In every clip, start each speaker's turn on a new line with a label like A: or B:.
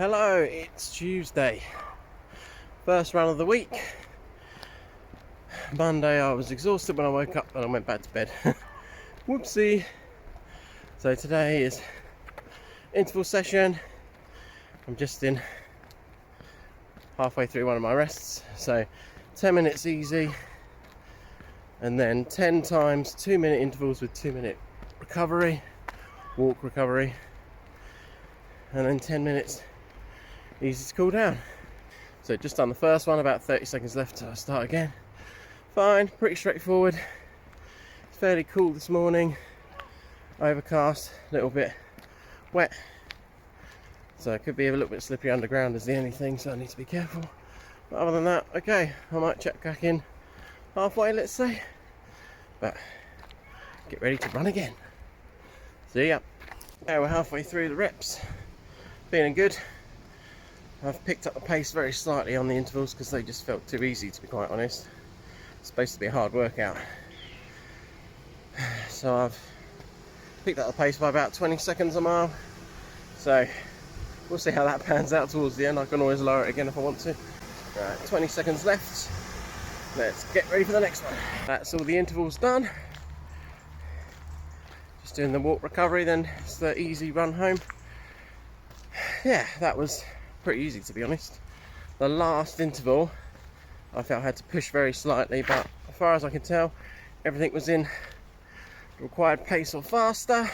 A: Hello, it's Tuesday, first run of the week. Monday I was exhausted when I woke up and I went back to bed. Whoopsie. So today is interval session. I'm just in halfway through one of my rests, so 10 minutes easy and then 10 times 2-minute intervals with 2-minute recovery, walk recovery, and then 10 minutes easy to cool down. So just done the first one, about 30 seconds left till I start again. Fine, pretty straightforward. It's fairly cool this morning, overcast, a little bit wet, so it could be a little bit slippery underground is the only thing, so I need to be careful. But other than that, okay, I might check back in halfway, let's say, but get ready to run again. See ya. Okay, we're halfway through the reps, feeling good. I've picked up the pace very slightly on the intervals because they just felt too easy, to be quite honest. It's supposed to be a hard workout, so I've picked up the pace by about 20 seconds a mile, so we'll see how that pans out towards the end. I can always lower it again if I want to. Right, 20 seconds left, let's get ready for the next one. That's all the intervals done. Just doing the walk recovery, then it's the easy run home. Yeah, that was pretty easy, to be honest. The last interval I felt I had to push very slightly, but as far as I can tell, everything was in the required pace or faster.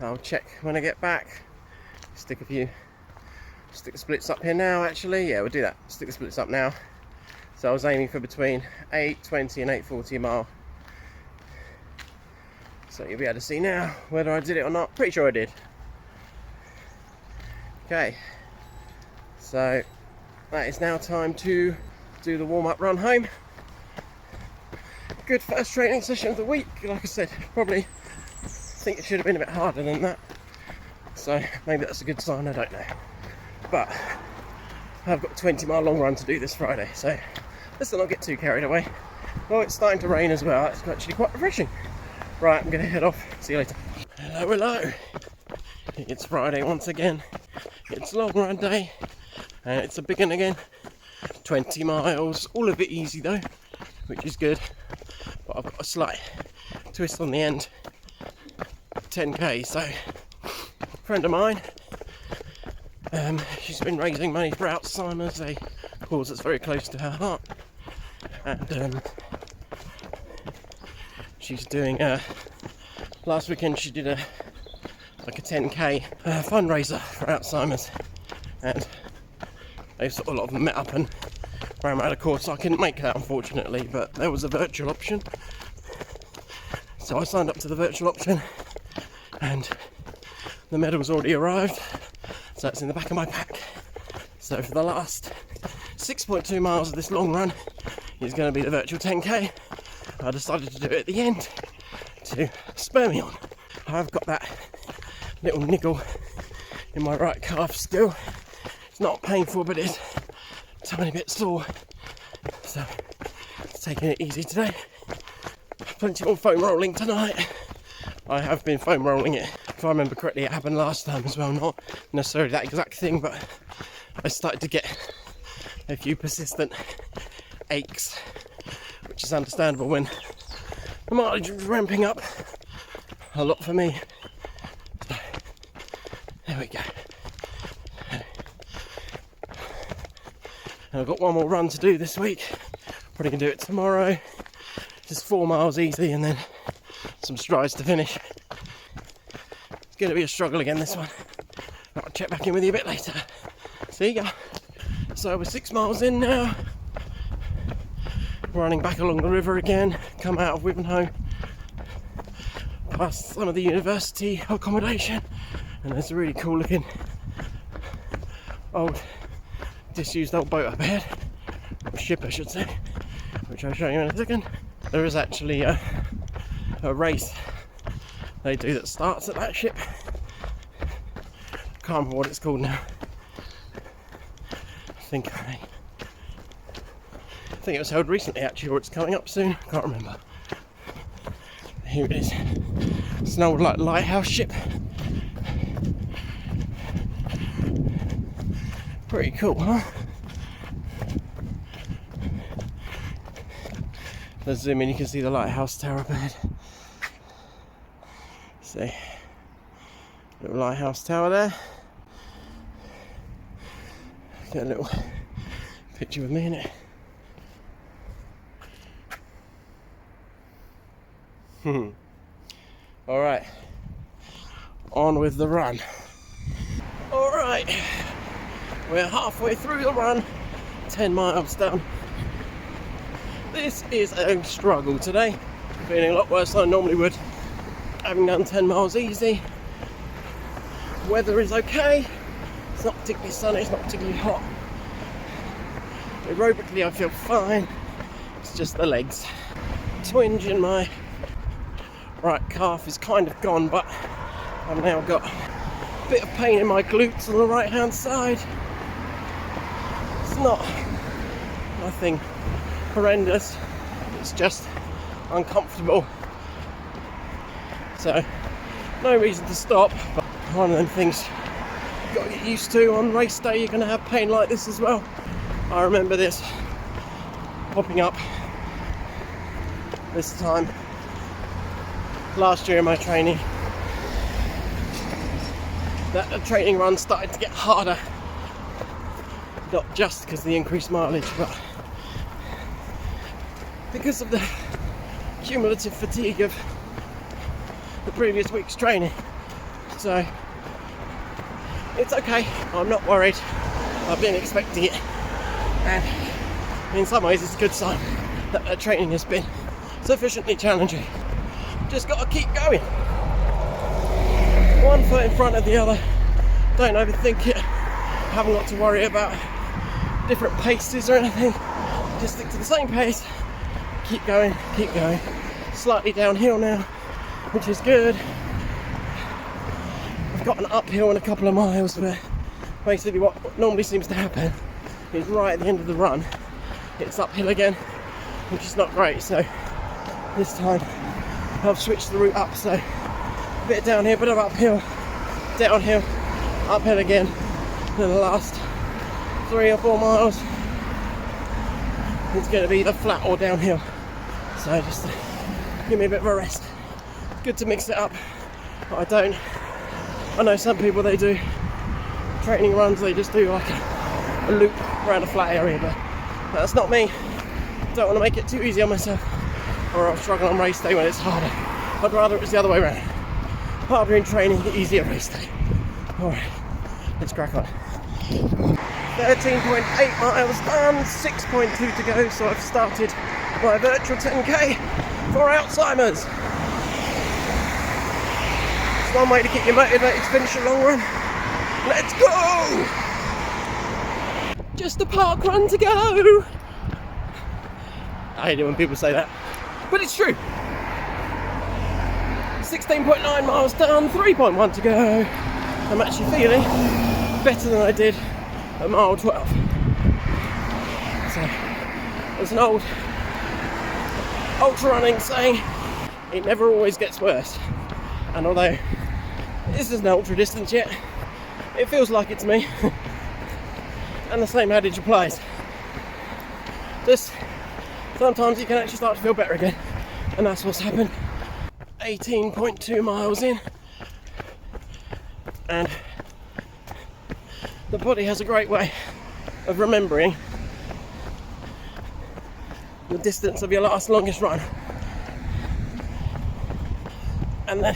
A: I'll check when I get back. Stick the splits up here now, actually. Yeah, we'll do that. Stick the splits up now. So I was aiming for between 8:20 and 8:40 a mile. So you'll be able to see now whether I did it or not. Pretty sure I did. Okay, so that is now time to do the warm-up run home. Good first training session of the week. Like I said, probably think it should have been a bit harder than that, so maybe that's a good sign, I don't know. But I've got a 20-mile long run to do this Friday, so let's not get too carried away. Oh, it's starting to rain as well. It's actually quite refreshing. Right, I'm going to head off. See you later. Hello. It's Friday once again. It's long run day, and it's a big one again. 20 miles, all of it easy though, which is good. But I've got a slight twist on the end. 10k. So, a friend of mine, she's been raising money for Alzheimer's, a cause that's very close to her heart, and she's doing. Last weekend she did a 10k fundraiser for Alzheimer's, and they sort of a lot of them met up and ran around a course. So I couldn't make that, unfortunately, but there was a virtual option, so I signed up to the virtual option, and the medal's already arrived, so it's in the back of my pack. So for the last 6.2 miles of this long run is going to be the virtual 10k. I decided to do it at the end to spur me on. I've got that little niggle in my right calf still. It's not painful, but it's a tiny bit sore, so it's taking it easy today. Plenty more foam rolling tonight. I have been foam rolling it. If I remember correctly, it happened last time as well. Not necessarily that exact thing, but I started to get a few persistent aches, which is understandable when the mileage was ramping up a lot for me. So, there we go. And I've got one more run to do this week. Probably gonna do it tomorrow. Just 4 miles easy and then some strides to finish. It's gonna be a struggle again, this one. I'll check back in with you a bit later. See ya. So we're 6 miles in now. Running back along the river again. Come out of Wivenhoe, past some of the university accommodation, and there's a really cool looking disused old boat up ahead, or ship I should say, which I'll show you in a second. There is actually a race they do that starts at that ship. Can't remember what it's called now. I think it was held recently actually, or it's coming up soon, can't remember. Here it is. It's an old lighthouse ship. Pretty cool, huh? Let's zoom in, you can see the lighthouse tower up ahead. See, little lighthouse tower there. Get a little picture with me in it. Alright, on with the run. Alright, we're halfway through the run, 10 miles down. This is a struggle today, feeling a lot worse than I normally would, having done 10 miles easy. Weather is okay, it's not particularly sunny, it's not particularly hot. Aerobically I feel fine, it's just the legs. Twinge in my right calf is kind of gone, but I've now got a bit of pain in my glutes on the right hand side. It's nothing horrendous, it's just uncomfortable, so no reason to stop. But one of them things you've got to get used to. On race day you're going to have pain like this as well. I remember this popping up this time last year in my training. That training run started to get harder, not just because of the increased mileage, but because of the cumulative fatigue of the previous week's training. So it's okay, I'm not worried, I've been expecting it, and in some ways it's a good sign that the training has been sufficiently challenging. Just got to keep going, one foot in front of the other, don't overthink it, haven't got to worry about different paces or anything, just stick to the same pace, keep going, slightly downhill now, which is good. I've got an uphill in a couple of miles where basically what normally seems to happen is right at the end of the run it's uphill again, which is not great. So this time I've switched the route up, so a bit down here, bit of uphill, downhill, uphill again. Then the last 3 or 4 miles it's going to be either flat or downhill, so just to give me a bit of a rest. Good to mix it up, but I know some people, they do training runs, they just do like a loop around a flat area, but that's not me. Don't want to make it too easy on myself, or I'll struggle on race day when it's harder. I'd rather it was the other way around. Harder in training, easier race day. Alright, let's crack on. 13.8 miles done, 6.2 to go, so I've started my virtual 10k for Alzheimer's. It's one way to keep you motivated to finish a long run. Let's go! Just a park run to go! I hate it when people say that, but it's true. 16.9 miles done, 3.1 to go. I'm actually feeling better than I did at mile 12. So, there's an old ultra running saying, it never always gets worse. And although this isn't an ultra distance yet, it feels like it's me. And the same adage applies. Just sometimes you can actually start to feel better again, and that's what's happened. 18.2 miles in, and the body has a great way of remembering the distance of your last longest run, and then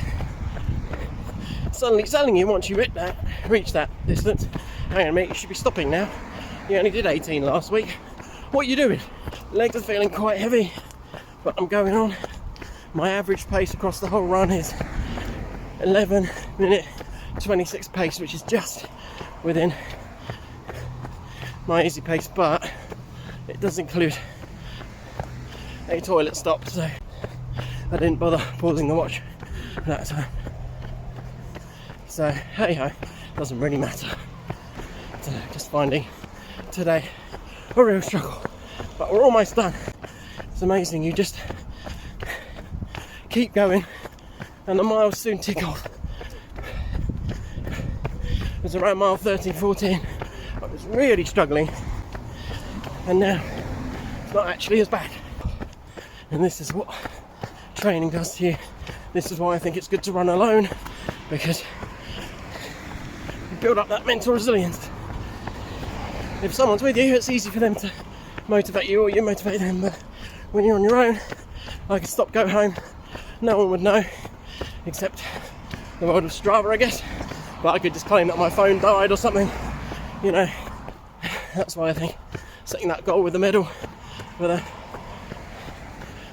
A: suddenly telling you once you reach that distance, hang on a minute, you should be stopping now, you only did 18 last week, what are you doing? Legs are feeling quite heavy, but I'm going on. My average pace across the whole run is 11 minute 26 pace, which is just within my easy pace, but it does include a toilet stop, so I didn't bother pausing the watch that time. So hey ho, doesn't really matter. So just finding today a real struggle, but we're almost done. It's amazing, you just keep going and the miles soon tick off. It was around mile 13, 14 I was really struggling, and now it's not actually as bad. And this is what training does to you. This is why I think it's good to run alone, because you build up that mental resilience. If someone's with you, it's easy for them to motivate you, or you motivate them, but when you're on your own, I could stop, go home, no one would know, except the world of Strava, I guess, but I could just claim that my phone died or something, you know. That's why I think setting that goal with the medal with a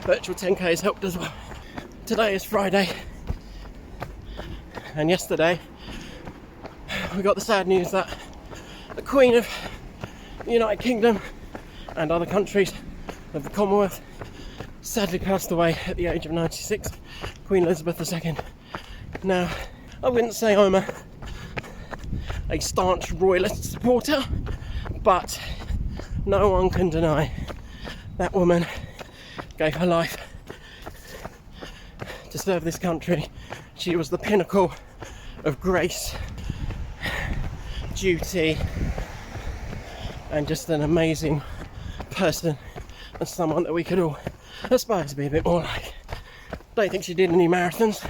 A: virtual 10k has helped as well. Today is Friday, and yesterday we got the sad news that the Queen of the United Kingdom and other countries of the Commonwealth sadly passed away at the age of 96, Queen Elizabeth II. Now, I wouldn't say I'm a staunch royalist supporter, but no one can deny that woman gave her life to serve this country. She was the pinnacle of grace, duty, and just an amazing person, and someone that we could all aspire to be a bit more like. Don't think she did any marathons,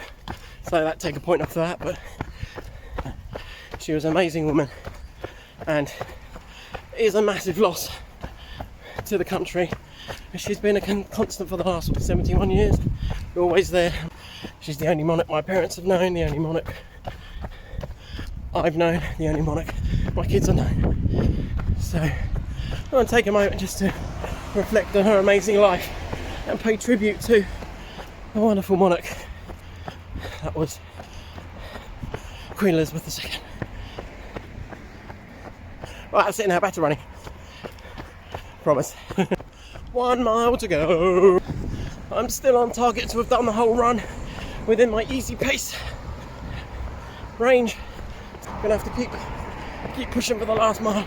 A: so that take a point off that, but she was an amazing woman, and it is a massive loss to the country. She's been a constant for the last 71 years. We're always there. She's the only monarch my parents have known, the only monarch I've known, the only monarch my kids have known. So I want to take a moment just to reflect on her amazing life and pay tribute to a wonderful monarch that was Queen Elizabeth II. Right, that's it now, back to running. Promise. 1 mile to go. I'm still on target to have done the whole run within my easy pace range. Gonna have to keep pushing for the last mile.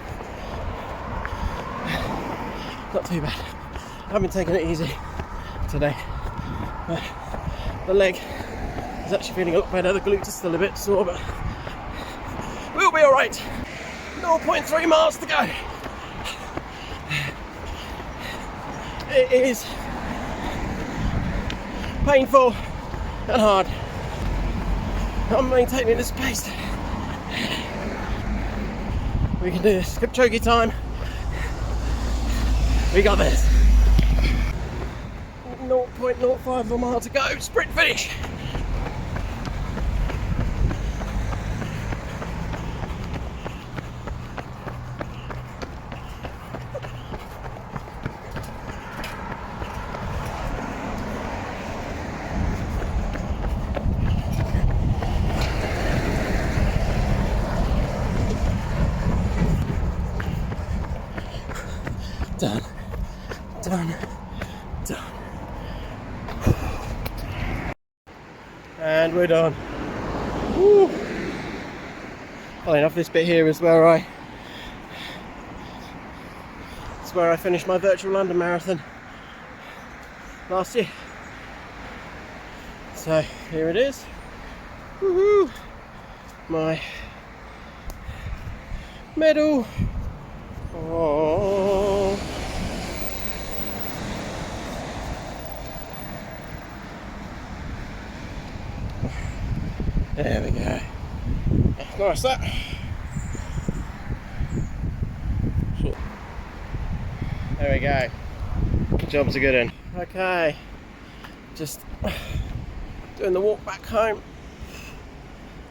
A: Not too bad. I've been taking it easy today. The leg is actually feeling a lot better. The glutes are still a bit sore, but we'll be alright. 0.3 miles to go. It is painful and hard. I'm maintaining this pace. We can do this. Kipchoge time. We got this. 0.05 of a mile to go. Sprint finish. Done. And we're done. Woo. Funny enough, this bit here is where I finished my virtual London marathon last year. So here it is. Woohoo! My medal. Oh. There we go. Nice that. There we go. Job's a good one. Okay. Just doing the walk back home.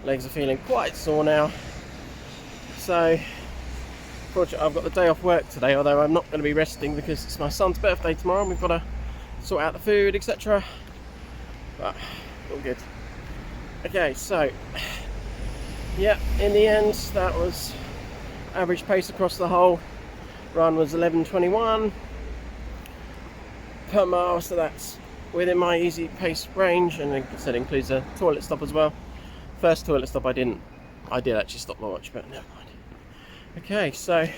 A: Legs are feeling quite sore now. So fortunately, I've got the day off work today, although I'm not going to be resting because it's my son's birthday tomorrow and we've got to sort out the food, etc. But all good. Okay, so yeah, in the end, that was average pace across the whole run was 11:21 per mile, so that's within my easy pace range, and like I said, includes a toilet stop as well. First toilet stop I did actually stop my watch, but never mind. Okay, so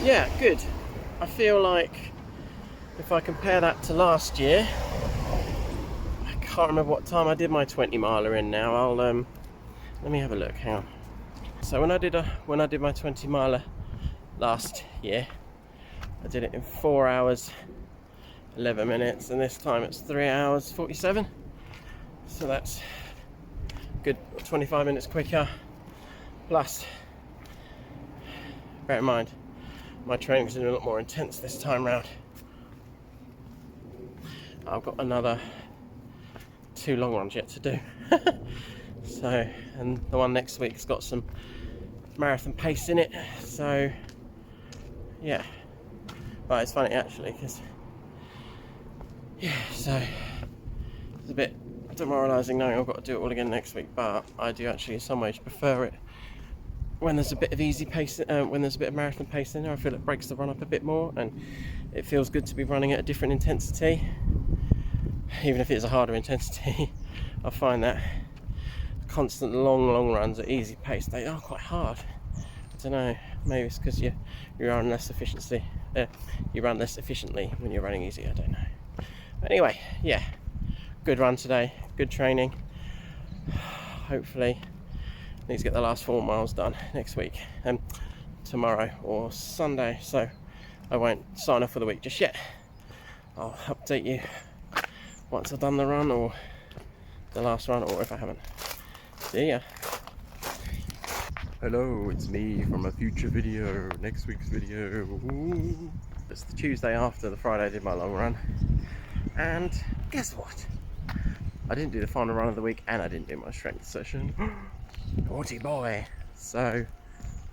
A: yeah, good. I feel like if I compare that to last year, I can't remember what time I did my 20 miler in now. I'll let me have a look, hang on. So when I did my 20 miler last year, I did it in 4 hours 11 minutes, and this time it's 3 hours 47. So that's good 25 minutes quicker. Plus, bear in mind, my training's a lot more intense this time round. I've got another 2 long runs yet to do. So, and the one next week's got some marathon pace in it. So, yeah. But it's funny actually, because so it's a bit demoralising knowing I've got to do it all again next week. But I do actually, in some ways, prefer it when there's a bit of easy pace, when there's a bit of marathon pace in there. I feel it breaks the run up a bit more, and it feels good to be running at a different intensity, even if it's a harder intensity. I find that constant long runs at easy pace, they are quite hard. I don't know, maybe it's because you run less efficiency. You run less efficiently when you're running easy. I don't know. But anyway, yeah, good run today, good training. Hopefully need to get the last 4 miles done next week, tomorrow or Sunday, so I won't sign off for the week just yet. I'll update you once I've done the run, or the last run, or if I haven't. See ya. Hello, it's me from a future video, next week's video. Ooh. It's the Tuesday after the Friday I did my long run, and guess what? I didn't do the final run of the week, and I didn't do my strength session. Naughty boy. So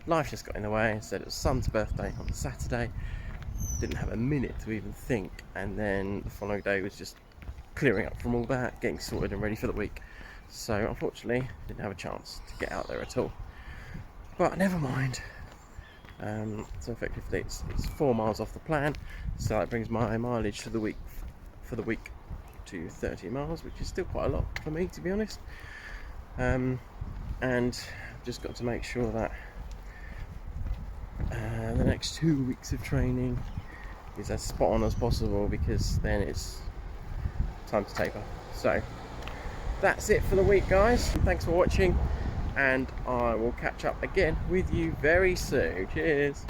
A: life just got in the way. Instead, it was son's birthday on Saturday. Didn't have a minute to even think, and then the following day was just clearing up from all that, getting sorted and ready for the week. So unfortunately, didn't have a chance to get out there at all. But never mind. So effectively, it's 4 miles off the plan. So that brings my mileage for the week to 30 miles, which is still quite a lot for me, to be honest. And I've just got to make sure that the next 2 weeks of training is as spot on as possible, because then it's time to taper. So that's it for the week, guys. Thanks for watching, and I will catch up again with you very soon. Cheers.